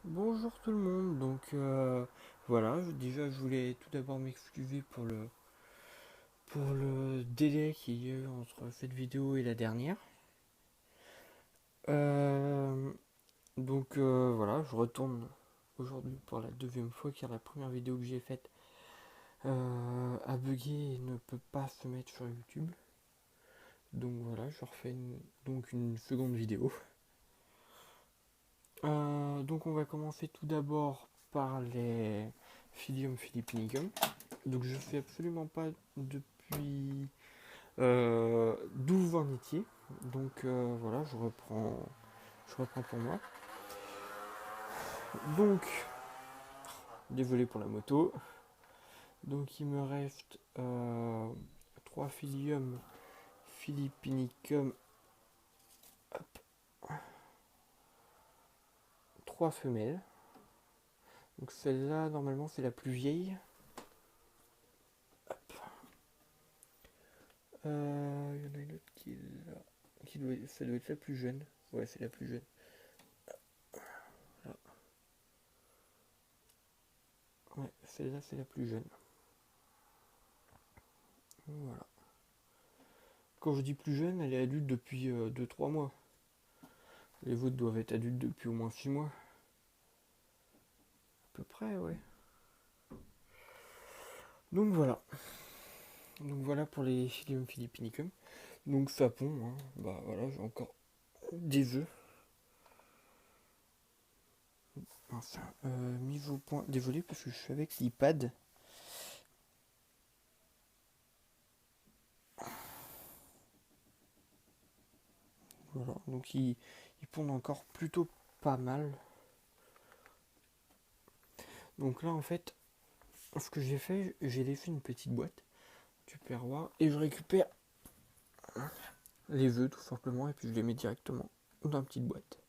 Bonjour tout le monde, voilà, déjà je voulais tout d'abord m'excuser pour le délai qu'il y a eu entre cette vidéo et la dernière. Euh, voilà, je retourne aujourd'hui pour la deuxième fois car la première vidéo que j'ai faite a bugué et ne peut pas se mettre sur YouTube. Donc voilà, je refais une seconde vidéo. Donc on va commencer tout d'abord par les Philium philippinicum. Donc je sais absolument pas depuis d'où vous en étiez. Voilà, je reprends pour moi. Donc, désolé pour la moto. Donc il me reste 3 Philium philippinicum, 3 femelles. Donc celle-là, normalement, c'est la plus vieille. Il y en a une autre ça doit être la plus jeune. Ouais, c'est la plus jeune. Là. Ouais, celle-là, c'est la plus jeune. Voilà. Quand je dis plus jeune, elle est adulte depuis 2-3 mois. Les vôtres doivent être adultes depuis au moins 6 mois. À peu près, ouais. Donc voilà. Donc voilà pour les Philium philippinicum. Donc ça pond, hein. Bah voilà, j'ai encore des œufs. Enfin, mise au point. Désolé parce que je suis avec l'iPad. Voilà, donc ils pondent encore plutôt pas mal. Donc là en fait, ce que j'ai fait, j'ai laissé une petite boîte du perroir et je récupère les œufs tout simplement et puis je les mets directement dans une petite boîte.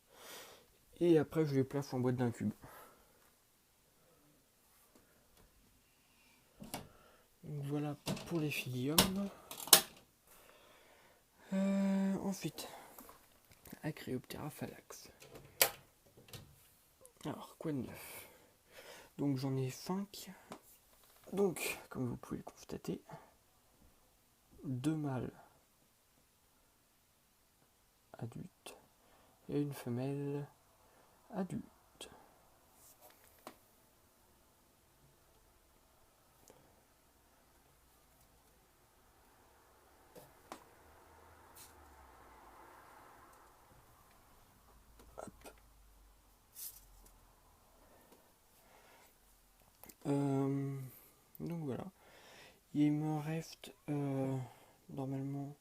Et après je les place en boîte d'incube. Donc voilà pour les Philium. Ensuite, Acreoptera phalax. Alors, quoi de neuf? Donc j'en ai 5. Donc, comme vous pouvez le constater, 2 mâles adultes et une femelle adulte. Euh, donc voilà. Il me reste normalement,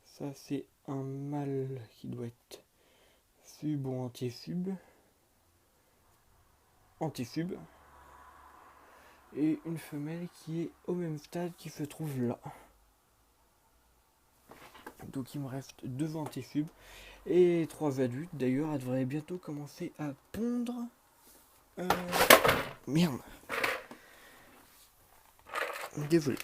ça c'est un mâle qui doit être sub ou anti-sub. Anti-sub. Et une femelle qui est au même stade qui se trouve là. Donc il me reste 2 anti-sub et 3 adultes. D'ailleurs, elle devrait bientôt commencer à pondre. Euh... Merde. Désolé.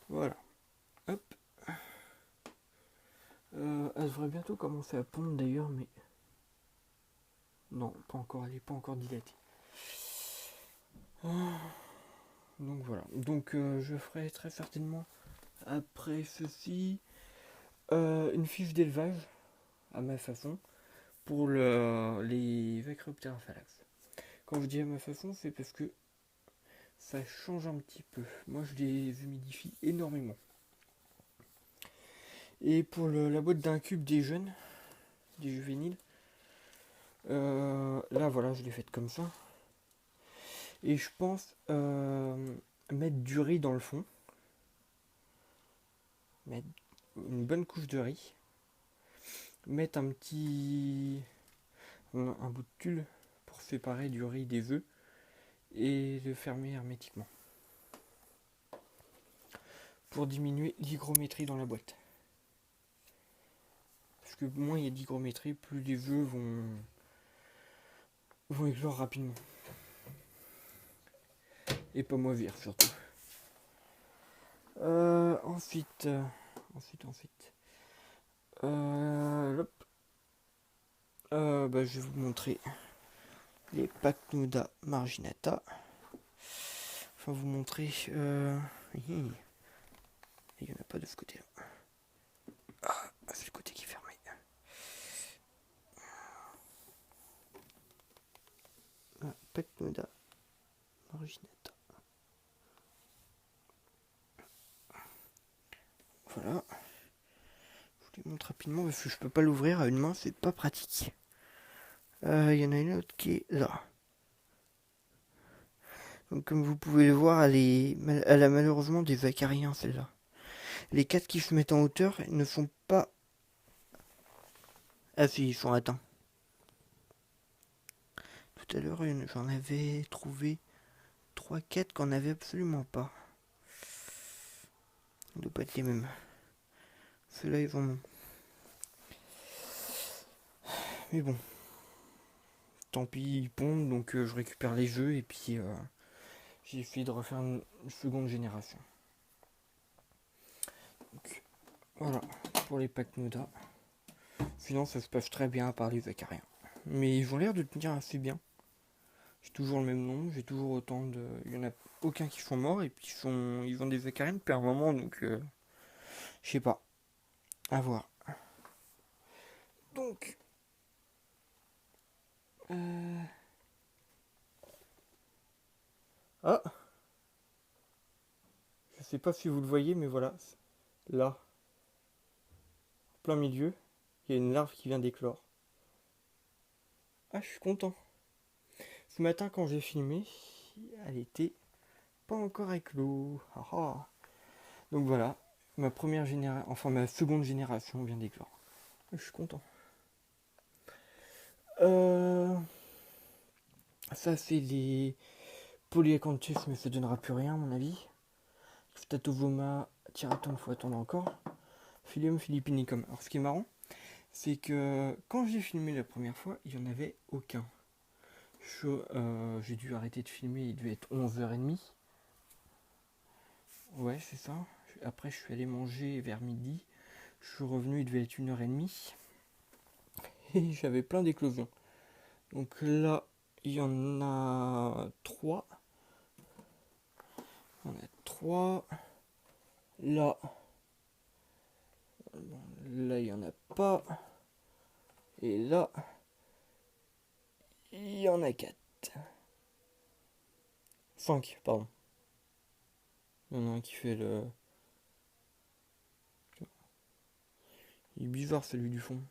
Voilà. Hop. Elle devrait bientôt commencer à pondre d'ailleurs, mais... Non, pas encore, elle n'est pas encore dilatée. Donc voilà. Donc je ferai très certainement, après ceci, une fiche d'élevage, à ma façon, pour les Acroptera phalax. Quand je dis à ma façon, c'est parce que ça change un petit peu. Moi, je les humidifie énormément. Et pour la boîte d'incube des jeunes, des juvéniles, là, voilà, je l'ai faite comme ça. Et je pense mettre du riz dans le fond. Mettre une bonne couche de riz. Mettre un bout de tulle pour séparer du riz des œufs. Et le fermer hermétiquement. Pour diminuer l'hygrométrie dans la boîte. Parce que moins il y a d'hygrométrie, plus les œufs vont éclore rapidement. Et pas moisir surtout. Ensuite. Hop. je vais vous montrer les Pacnoda marginata. Enfin, vous montrer. Il n'y en a pas de ce côté-là. Ah, c'est le côté qui est fermé. Ah, Pacnoda marginata. Voilà. Je vous les montre rapidement parce que je peux pas l'ouvrir à une main, c'est pas pratique. Il y en a une autre qui est là. Donc, comme vous pouvez le voir, elle a malheureusement des acariens, celle-là. Les 4 qui se mettent en hauteur ne sont pas... Ah si, ils sont atteints. Tout à l'heure, j'en avais trouvé 3-4 qu'on n'avait absolument pas. Ça ne doit pas être les mêmes. Ceux-là, ils en ont. Mais bon. Tant pis, ils pondent, donc je récupère les œufs et puis j'ai essayé de refaire une seconde génération. Donc, voilà, pour les Pacnoda. Sinon, ça se passe très bien à part les acariens. Mais ils ont l'air de tenir assez bien. J'ai toujours le même nom, j'ai toujours autant de... Il y en a aucun qui sont morts et puis ils ont des acariens depuis un moment, donc je sais pas. À voir. Donc... Ah, je sais pas si vous le voyez, mais voilà. Là, plein milieu, il y a une larve qui vient d'éclore. Ah, je suis content. Ce matin, quand j'ai filmé, elle était pas encore éclos. Ah, ah. Donc voilà, ma seconde génération vient d'éclore. Je suis content. Ça, c'est les Polyacanthus, mais ça donnera plus rien, à mon avis. Phthatovoma tiratum, faut attendre encore. Phyllium philippinicum. Alors, ce qui est marrant, c'est que quand j'ai filmé la première fois, il n'y en avait aucun. J'ai dû arrêter de filmer, il devait être 11h30. Ouais, c'est ça. Après, je suis allé manger vers midi. Je suis revenu, il devait être 1h30. Et j'avais plein d'éclosions. Donc là, il y en a 3. On a 3. Là, il n'y en a pas. Et là, il y en a 4. 5, pardon. Il y en a un qui fait le... Il est bizarre celui du fond.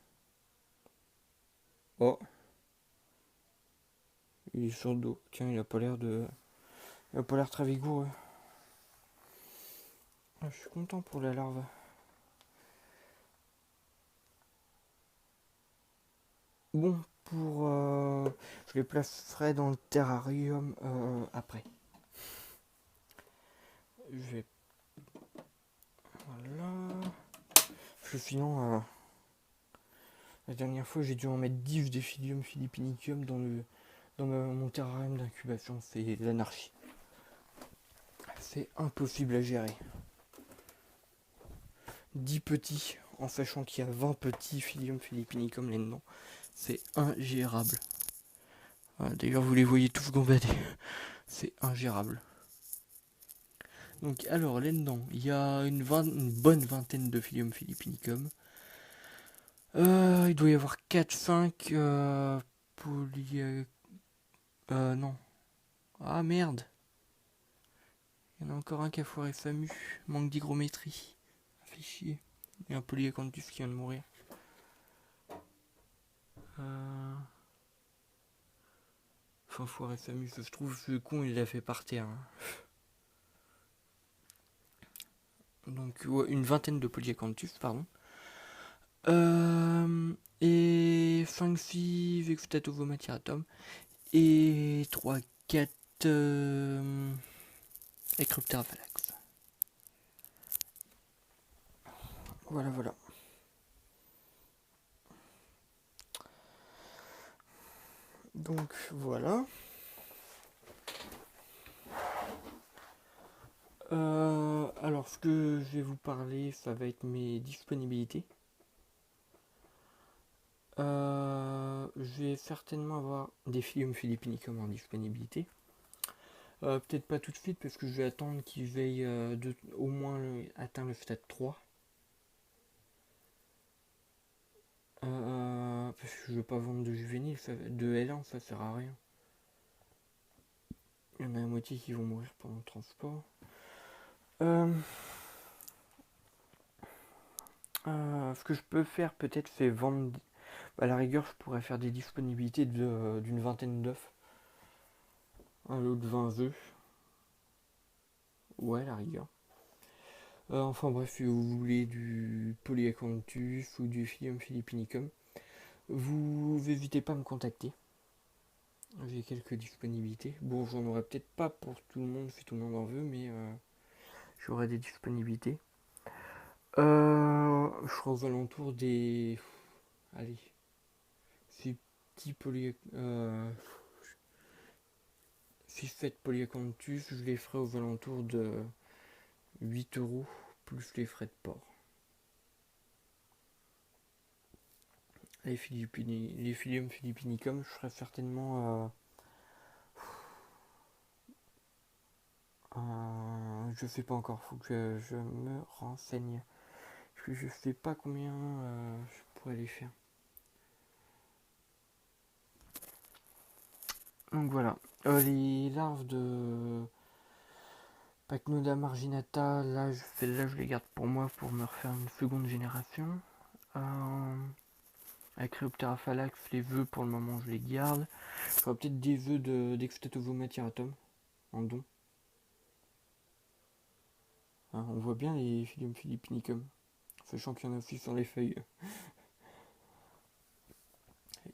Oh. Il est sur le dos. Tiens, il a pas l'air de... Il a pas l'air très vigoureux. Ah, je suis content pour la larve. Bon, je les placerai dans le terrarium après. Je vais... Voilà. Parce que sinon, la dernière fois, j'ai dû en mettre 10 des Phyllium philippinicum dans mon terrarium d'incubation. C'est l'anarchie. C'est impossible à gérer. 10 petits, en sachant qu'il y a 20 petits Phyllium philippinicum là-dedans. C'est ingérable. Voilà, d'ailleurs, vous les voyez tous gambader. C'est ingérable. Donc, alors, là-dedans, il y a une bonne vingtaine de Phyllium philippinicum. Il doit y avoir 4-5 non. Ah merde. Il y en a encore un qui a foiré sa mue. Manque d'hygrométrie. Fait chier. Il y a un Polyacanthus qui vient de mourir. Enfin, foiré sa mue. Ça se trouve, ce con, il l'a fait par terre. Hein. Donc, ouais, une vingtaine de Polyacanthus, pardon. Et 5-6 Vextatovoma tiratum. Et 3-4 Ecroptera phallax. Voilà, voilà. Donc voilà. Alors ce que je vais vous parler, ça va être mes disponibilités. je vais certainement avoir des Philium philippinicum en disponibilité. Peut-être pas tout de suite parce que je vais attendre qu'ils veillent au moins atteindre le stade 3. Parce que je veux pas vendre de juvéniles, de L1, ça sert à rien. Il y en a la moitié qui vont mourir pendant le transport. Ce que je peux faire peut-être c'est vendre. À la rigueur, je pourrais faire des disponibilités d'une vingtaine d'œufs. Un lot de 20 œufs. Ouais, à la rigueur. Enfin bref, si vous voulez du Polyacanthus ou du Philium philippinicum, vous n'hésitez pas à me contacter. J'ai quelques disponibilités. Bon, j'en aurai peut-être pas pour tout le monde si tout le monde en veut, mais j'aurai des disponibilités. Je serai aux alentours des. Allez. Ces petits si je fais de Polyacanthus, je les ferai aux alentours de 8 € plus les frais de port. Les Philium philippinicum, je ferai certainement. Je sais pas encore, faut que je me renseigne. Parce que je sais pas combien je pourrais les faire. Donc voilà. Les larves de Pachnoda marginata, celle-là je les garde pour moi pour me refaire une seconde génération. Acryoptera phalax, les vœux pour le moment je les garde. Je ferai peut-être des vœux d'Extatovomatiratum en don. On voit bien les Philium philippinicum, sachant qu'il y en a aussi sur les feuilles.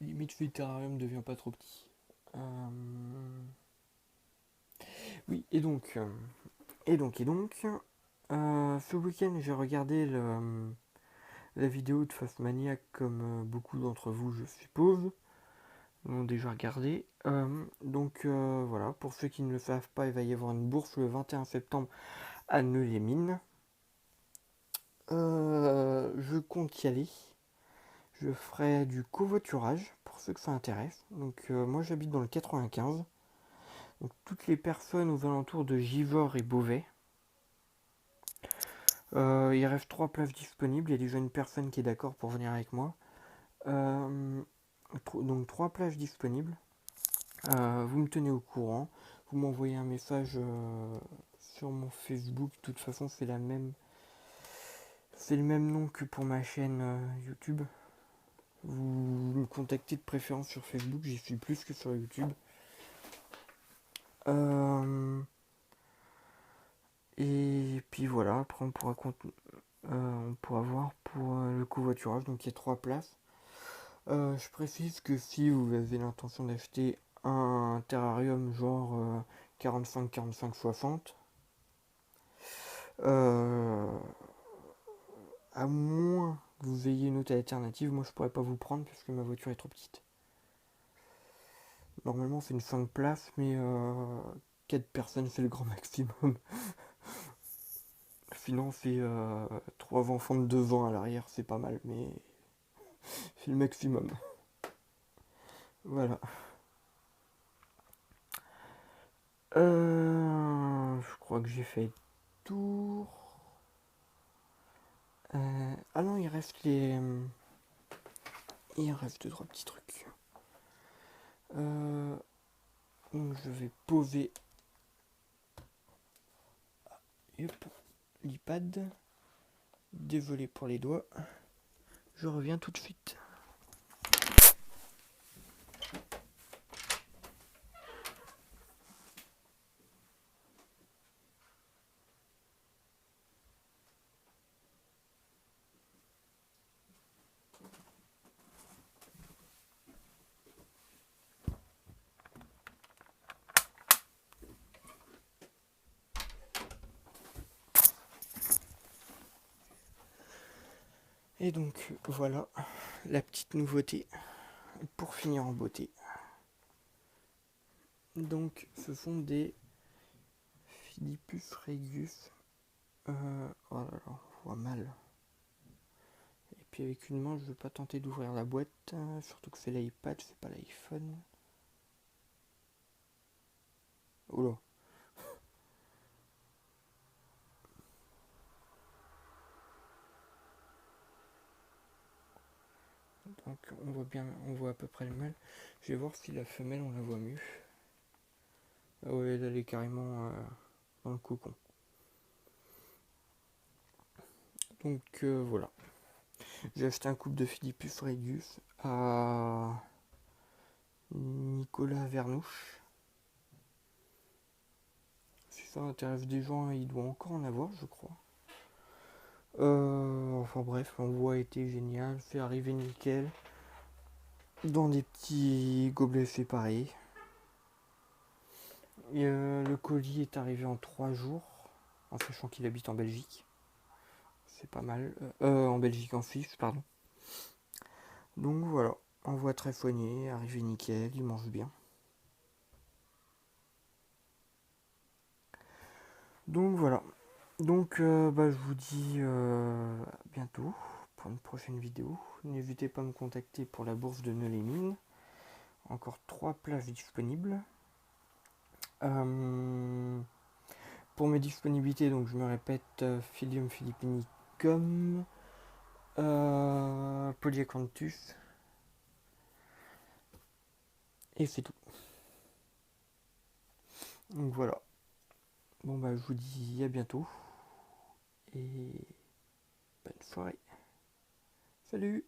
Limite le terrarium ne devient pas trop petit. Oui, et donc, ce week-end j'ai regardé la vidéo de Fast Maniac comme beaucoup d'entre vous je suppose l'ont déjà regardé. Voilà, pour ceux qui ne le savent pas, il va y avoir une bourse le 21 septembre à Neux-les-Mines. Je compte y aller. Je ferai du covoiturage pour ceux que ça intéresse. Donc moi j'habite dans le 95. Donc toutes les personnes aux alentours de Givors et Beauvais. Il reste 3 places disponibles. Il y a déjà une personne qui est d'accord pour venir avec moi. Donc 3 places disponibles. Vous me tenez au courant. Vous m'envoyez un message sur mon Facebook. De toute façon, c'est le même nom que pour ma chaîne YouTube. Vous me contactez de préférence sur Facebook. J'y suis plus que sur YouTube. Et puis voilà. Après, on pourra voir pour le covoiturage. Donc il y a 3 places. Je précise que si vous avez l'intention d'acheter un terrarium genre 45-45-60, à moins que vous ayez une autre alternative, moi je pourrais pas vous prendre parce que ma voiture est trop petite. Normalement c'est une 5 places, mais 4 personnes c'est le grand maximum. Sinon c'est 3 enfants de 2 ans à l'arrière, c'est pas mal, mais c'est le maximum. Voilà. Je crois que j'ai fait le tour. Ah non, il reste 2-3 petits trucs. Donc je vais poser l'iPad. Désolé pour les doigts. Je reviens tout de suite. Et donc voilà la petite nouveauté pour finir en beauté. Donc ce sont des Philippus regius. Oh là là, on voit mal. Elle est Puis avec une main, je veux pas tenter d'ouvrir la boîte, surtout que c'est l'iPad, c'est pas l'iPhone. Oula. Donc on voit bien, on voit à peu près le mâle. Je vais voir si la femelle on la voit mieux. Ah ouais, elle est carrément dans le cocon. Donc voilà. J'ai acheté un couple de Philippus Regius à Nicolas Vernouche. Si ça intéresse des gens, il doit encore en avoir, je crois. Enfin bref, l'envoi a été génial, fait arriver nickel, dans des petits gobelets séparés. Et, le colis est arrivé en 3 jours, en sachant qu'il habite en Belgique. C'est pas mal. En Belgique, en Suisse, pardon. Donc voilà, envoi très soigné, arrivé nickel, il mange bien. Donc voilà. Donc je vous dis à bientôt pour une prochaine vidéo. N'hésitez pas à me contacter pour la bourse de Neulémine. Encore 3 places disponibles. Pour mes disponibilités, donc je me répète, Philium philippinicum, Polyacanthus, et c'est tout. Donc voilà. Bon je vous dis à bientôt et bonne soirée. Salut!